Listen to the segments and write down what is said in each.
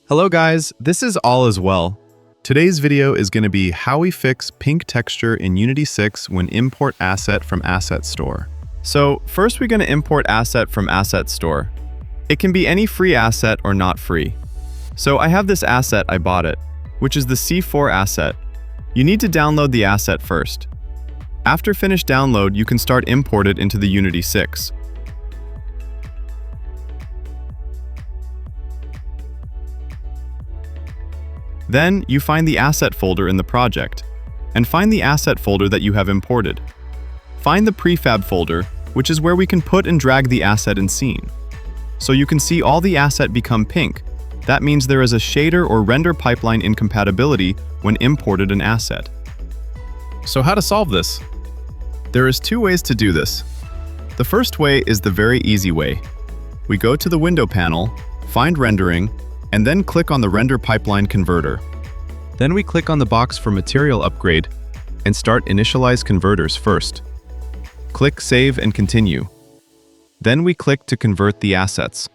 Hello guys, this is AllAsWell. Today's video is going to be how we fix pink texture in Unity 6 when import asset from asset store. So first we're going to import asset from asset store. It can be any free asset or not free. So I have this asset, I bought it, which is the C4 asset. You need to download the asset first. After finish download, you can start import it into the Unity 6. Then, you find the asset folder in the project, and find the asset folder that you have imported. Find the prefab folder, which is where we can put and drag the asset in scene. So you can see all the asset become pink. That means there is a shader or render pipeline incompatibility when imported an asset. So how to solve this? There is two ways to do this. The first way is the very easy way. We go to the window panel, find rendering, and then click on the render pipeline converter. Then we click on the box for material upgrade and start initialize converters first. Click save and continue. Then we click to convert the assets.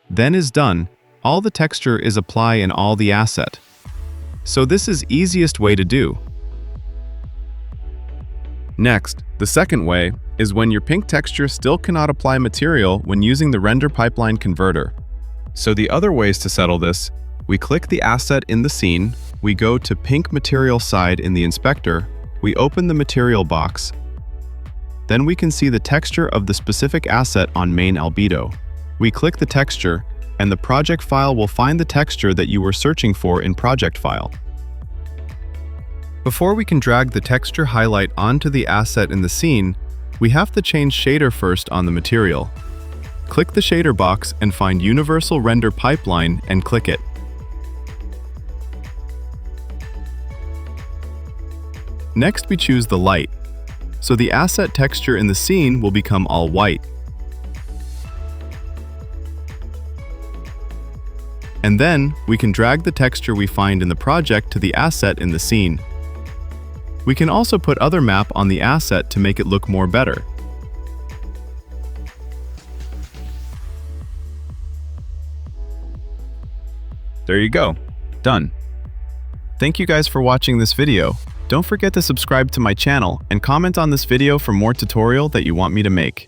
Then is done, all the texture is apply in all the asset. So this is easiest way to do. Next, the second way is when your pink texture still cannot apply material when using the render pipeline converter. So the other ways to settle this, we click the asset in the scene, we go to pink material side in the inspector, we open the material box. Then we can see the texture of the specific asset on main albedo. We click the texture, and the project file will find the texture that you were searching for in project file. Before we can drag the texture highlight onto the asset in the scene, we have to change shader first on the material. Click the shader box and find Universal Render Pipeline and click it. Next we choose the light, so the asset texture in the scene will become all white. And then we can drag the texture we find in the project to the asset in the scene. We can also put other map on the asset to make it look more better. There you go. Done. Thank you guys for watching this video. Don't forget to subscribe to my channel and comment on this video for more tutorial that you want me to make.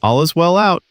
AllAsWell out!